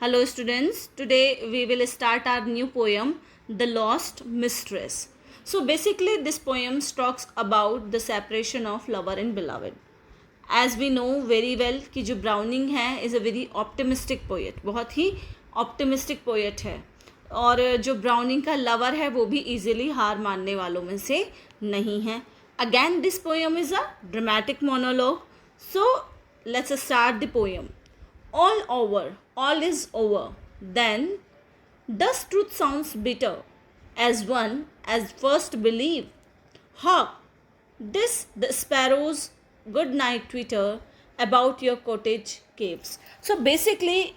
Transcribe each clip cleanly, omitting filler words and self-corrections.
Hello students, today we will start our new poem, The Lost Mistress. So basically this poem talks about the separation of lover and beloved. As we know very well कि जो browning है is a very optimistic poet, बहुत ही optimistic poet है. और जो browning का lover है वो भी easily हार मानने वालों में से नहीं है. Again this poem is a dramatic monologue. So let's start the poem. All over, all is over. Then does truth sounds bitter, as one as first believe? Hark, this the sparrows good night twitter about your cottage caves. So basically,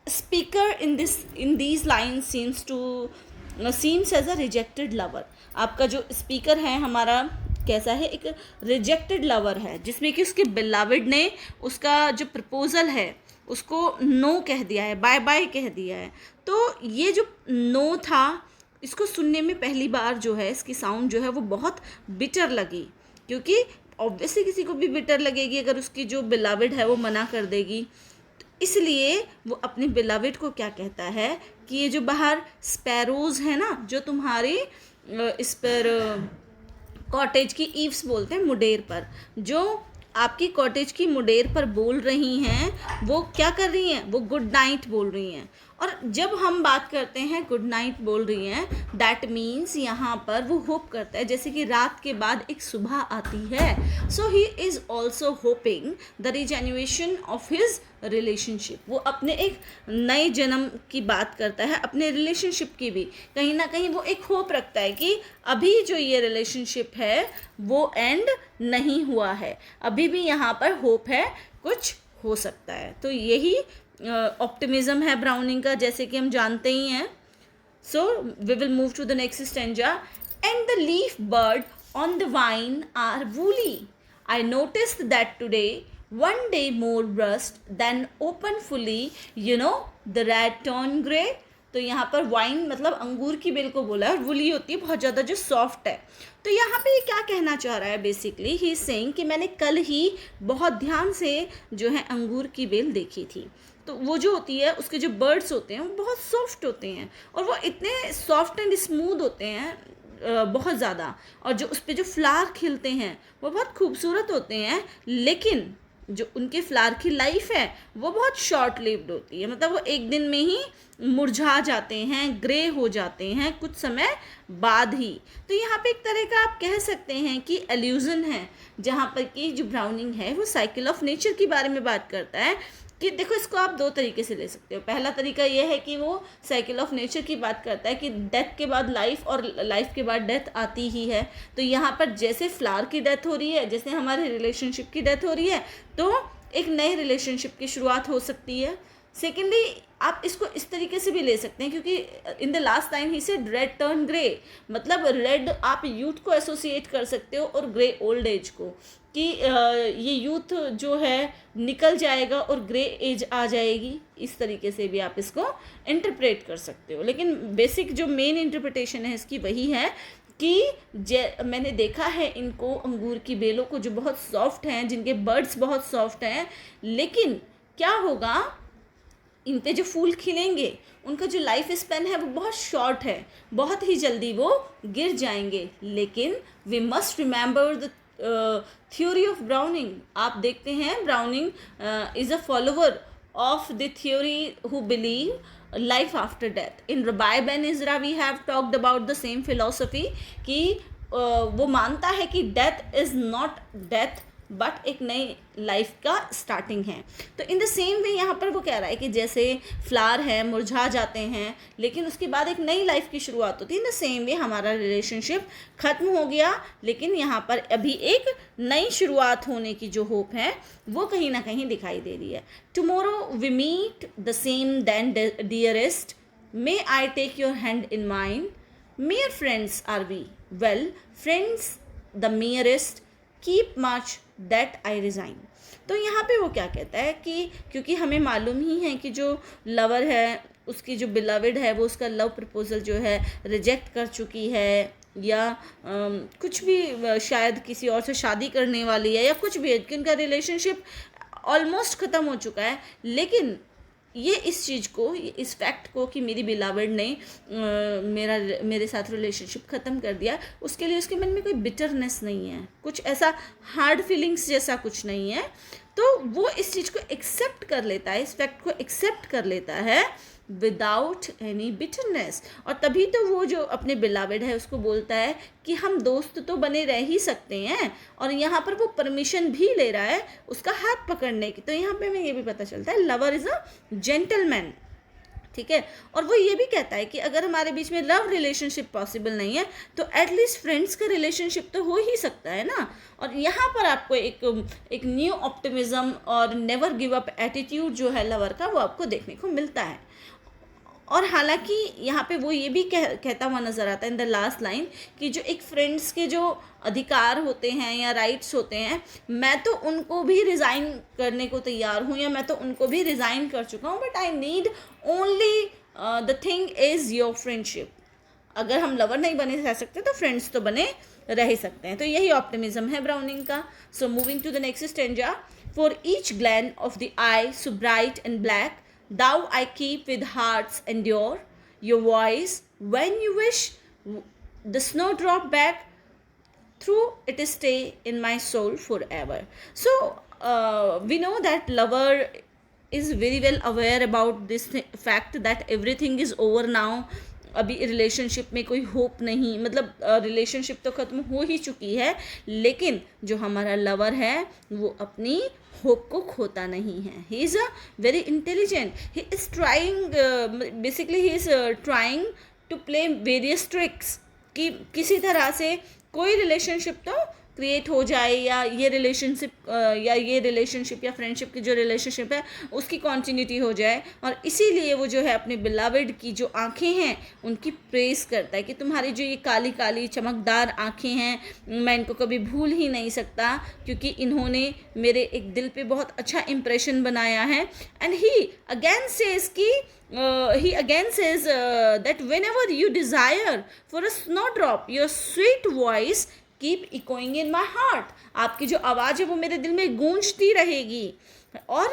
speaker in these lines seems as a rejected lover. आपका जो speaker है हमारा कैसा है, एक rejected lover है जिसमें कि उसके बिलाविड ने उसका जो प्रपोजल है उसको नो कह दिया है, बाय बाय कह दिया है. तो ये जो नो था इसको सुनने में पहली बार जो है इसकी साउंड जो है वो बहुत बिटर लगी, क्योंकि ऑब्वियसली किसी को भी बिटर लगेगी अगर उसकी जो बिलाविड है वो मना कर देगी. तो इसलिए वो अपने बिलाविड को क्या कहता है कि ये जो बाहर स्पैरोज़ है ना, जो तुम्हारी इस पर कॉटेज की ईव्स बोलते हैं, मुडेर पर, जो आपकी कॉटेज की मुडेर पर बोल रही हैं वो क्या कर रही हैं, वो गुड नाइट बोल रही हैं. और जब हम बात करते हैं गुड नाइट बोल रही हैं, दैट मीन्स यहाँ पर वो होप करता है जैसे कि रात के बाद एक सुबह आती है. So he is also hoping the rejuvenation of his relationship. वो अपने एक नए जन्म की बात करता है, अपने रिलेशनशिप की भी कहीं ना कहीं वो एक होप रखता है कि अभी जो ये रिलेशनशिप है वो एंड नहीं हुआ है, अभी भी यहाँ पर होप है, कुछ हो सकता है. तो यही ऑप्टिमिज्म है ब्राउनिंग का, जैसे कि हम जानते ही हैं. So we will move to the next stanza. And the leaf bird on the vine are woolly. I noticed that today one day more rust than open fully, you know, the red tone grey. तो यहाँ पर wine मतलब अंगूर की bell को बोला है, और वुली होती है बहुत ज़्यादा जो सॉफ्ट है. तो यहाँ पे ये क्या कहना चाह रहा है, बेसिकली ही सेइंग कि मैंने कल ही बहुत ध्यान से जो है अंगूर की बेल देखी थी. तो वो जो होती है उसके जो बर्ड्स होते हैं वो बहुत सॉफ्ट होते हैं, और वो इतने सॉफ्ट एंड स्मूथ होते हैं बहुत ज़्यादा, और जो उस पर जो फ्लावर खिलते हैं वो बहुत खूबसूरत होते हैं. लेकिन जो उनके फ्लावर की लाइफ है वो बहुत शॉर्ट लिव्ड होती है, मतलब वो एक दिन में ही मुरझा जाते हैं, ग्रे हो जाते हैं कुछ समय बाद ही. तो यहाँ पे एक तरह का आप कह सकते हैं कि एल्यूजन है, जहाँ पर कि जो ब्राउनिंग है वो साइकिल ऑफ नेचर के बारे में बात करता है. कि देखो इसको आप दो तरीके से ले सकते हो. पहला तरीका ये है कि वो साइकिल ऑफ नेचर की बात करता है कि डेथ के बाद लाइफ और लाइफ के बाद डेथ आती ही है. तो यहाँ पर जैसे फ्लावर की डेथ हो रही है, जैसे हमारे रिलेशनशिप की डेथ हो रही है, तो एक नए रिलेशनशिप की शुरुआत हो सकती है. सेकेंडली आप इसको इस तरीके से भी ले सकते हैं, क्योंकि in the last time he said red turn grey, मतलब रेड आप यूथ को एसोसिएट कर सकते हो और ग्रे ओल्ड एज को, कि ये यूथ जो है निकल जाएगा और ग्रे एज आ जाएगी. इस तरीके से भी आप इसको इंटरप्रेट कर सकते हो. लेकिन बेसिक जो मेन इंटरप्रिटेशन है इसकी वही है कि मैंने देखा है इनको अंगूर की बेलों को जो बहुत सॉफ्ट हैं, जिनके बर्ड्स बहुत सॉफ्ट हैं, लेकिन क्या होगा, इन पे जो फूल खिलेंगे उनका जो लाइफ स्पैन है वो बहुत शॉर्ट है, बहुत ही जल्दी वो गिर जाएंगे. लेकिन we must remember the theory of Browning. आप देखते हैं Browning is a follower of the theory who believe life after death. In Rabbi Ben Ezra we have talked about the same philosophy कि वो मानता है कि death is not death but एक नई लाइफ का स्टार्टिंग है. तो इन द सेम वे यहाँ पर वो कह रहा है कि जैसे फ्लावर है मुरझा जाते हैं लेकिन उसके बाद एक नई लाइफ की शुरुआत होती है, इन द सेम वे हमारा रिलेशनशिप ख़त्म हो गया, लेकिन यहाँ पर अभी एक नई शुरुआत होने की जो होप है वो कहीं ना कहीं दिखाई दे रही है. Tomorrow we meet the same then dearest, may I take your hand in mine, mere friends are we, well friends the merest, keep much that I resign. तो यहाँ पे वो क्या कहता है कि क्योंकि हमें मालूम ही है कि जो लवर है उसकी जो बिलविड है वो उसका लव प्रपोजल जो है रिजेक्ट कर चुकी है, या कुछ भी शायद किसी और से शादी करने वाली है, या कुछ भी है कि उनका रिलेशनशिप ऑलमोस्ट ख़त्म हो चुका है. लेकिन ये इस चीज़ को, इस फैक्ट को कि मेरी बिलावड ने मेरे साथ रिलेशनशिप ख़त्म कर दिया, उसके लिए उसके मन में कोई बिटरनेस नहीं है, कुछ ऐसा हार्ड फीलिंग्स जैसा कुछ नहीं है। तो वो इस चीज़ को एक्सेप्ट कर लेता है, इस फैक्ट को एक्सेप्ट कर लेता है विदाउट एनी बिटरनेस। और तभी तो वो जो अपने बिलावेड है उसको बोलता है कि हम दोस्त तो बने रह ही सकते हैं, और यहाँ पर वो परमिशन भी ले रहा है उसका हाथ पकड़ने की। तो यहाँ पे हमें ये भी पता चलता है लवर इज़ अ जेंटलमैन, ठीक है। और वो ये भी कहता है कि अगर हमारे बीच में लव रिलेशनशिप पॉसिबल नहीं है तो एटलीस्ट फ्रेंड्स का रिलेशनशिप तो हो ही सकता है ना। और यहाँ पर आपको एक न्यू ऑप्टिमिज्म और नेवर गिव अप एटीट्यूड जो है लवर का, वो आपको देखने को मिलता है। और हालांकि यहाँ पे वो ये भी कहता हुआ नज़र आता है इन द लास्ट लाइन कि जो एक फ्रेंड्स के जो अधिकार होते हैं या राइट्स होते हैं, मैं तो उनको भी रिज़ाइन करने को तैयार हूँ, या मैं तो उनको भी रिज़ाइन कर चुका हूँ, but I need only the thing is your friendship. अगर हम लवर नहीं बने रह सकते तो फ्रेंड्स तो बने रह ही सकते हैं। तो यही ऑप्टिमिज्म है ब्राउनिंग का। So moving to the next stanza, for each glance of the eye so bright and black, thou I keep with hearts endure, your voice when you wish the snowdrop back, through it stay in my soul forever. So we know that lover is very well aware about this fact that everything is over now. अभी relationship में कोई hope नहीं, मतलब relationship तो ख़त्म हो ही चुकी है, लेकिन जो हमारा लवर है वो अपनी होप को खोता नहीं है। He is a very intelligent, he is trying, basically he is trying to play various tricks कि किसी तरह से कोई रिलेशनशिप तो क्रिएट हो जाए, या ये रिलेशनशिप या फ्रेंडशिप की जो रिलेशनशिप है उसकी कॉन्टिन्यूटी हो जाए। और इसीलिए वो जो है अपने बिलावेड की जो आँखें हैं उनकी प्रेस करता है कि तुम्हारी जो ये काली काली चमकदार आँखें हैं, मैं इनको कभी भूल ही नहीं सकता, क्योंकि इन्होंने मेरे एक दिल पे बहुत अच्छा इम्प्रेशन बनाया है। And he again says that whenever you desire for a snowdrop, your sweet voice keep echoing in my heart. आपकी जो आवाज़ है वो मेरे दिल में गूंजती रहेगी। और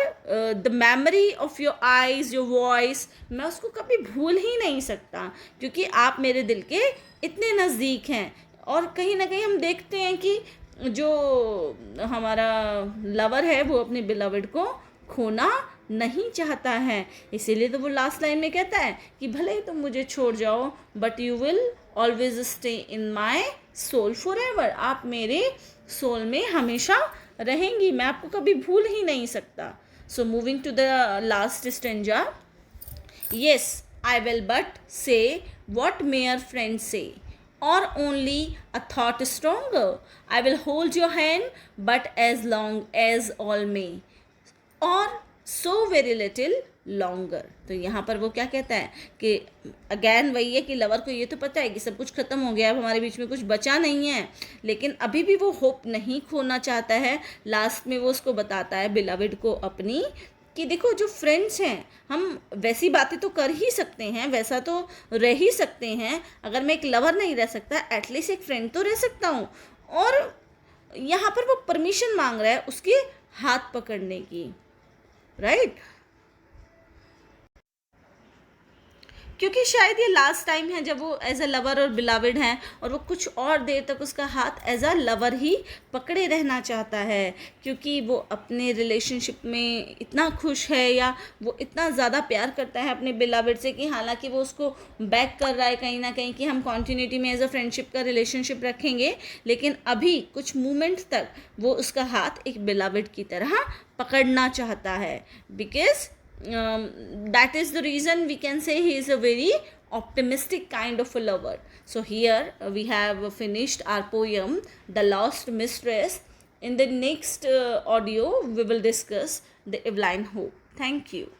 the memory of your eyes, your voice, मैं उसको कभी भूल ही नहीं सकता, क्योंकि आप मेरे दिल के इतने नज़दीक हैं। और कहीं ना कहीं हम देखते हैं कि जो हमारा लवर है वो अपने बिलवड को खोना नहीं चाहता है। इसीलिए तो वो लास्ट लाइन में कहता है कि भले ही तुम मुझे छोड़ जाओ, but you will always stay in my soul forever. आप मेरे सोल में हमेशा रहेंगी, मैं आपको कभी भूल ही नहीं सकता। So moving to the last stanza, yes I will but say what mere friend say, or only a thought stronger. I will hold your hand, but as long as all may, or so very little longer. तो यहाँ पर वो क्या कहता है कि again वही है कि लवर को ये तो पता है कि सब कुछ ख़त्म हो गया, अब हमारे बीच में कुछ बचा नहीं है, लेकिन अभी भी वो होप नहीं खोना चाहता है। लास्ट में वो उसको बताता है बिलवड को अपनी, कि देखो जो फ्रेंड्स हैं हम वैसी बातें तो कर ही सकते हैं, वैसा तो रह ही सकते हैं, अगर मैं एक लवर नहीं रह सकता एटलीस्ट एक फ्रेंड तो रह सकता हूँ। और यहाँ पर वो परमिशन मांग रहा है उसके हाथ पकड़ने की, राइट? क्योंकि शायद ये लास्ट टाइम है जब वो एज अ लवर और बिलावेड हैं, और वो कुछ और देर तक उसका हाथ एज अ लवर ही पकड़े रहना चाहता है, क्योंकि वो अपने रिलेशनशिप में इतना खुश है, या वो इतना ज़्यादा प्यार करता है अपने बिलावेड से कि हालांकि वो उसको बैक कर रहा है कहीं ना कहीं कि हम कॉन्टिन्यूटी में एज अ फ्रेंडशिप का रिलेशनशिप रखेंगे, लेकिन अभी कुछ मोमेंट तक वो उसका हाथ एक बिलावेड की तरह पकड़ना चाहता है। Because that is the reason we can say he is a very optimistic kind of a lover. So here we have finished our poem The Lost Mistress. In the next audio we will discuss the Eveline Hope. Thank you.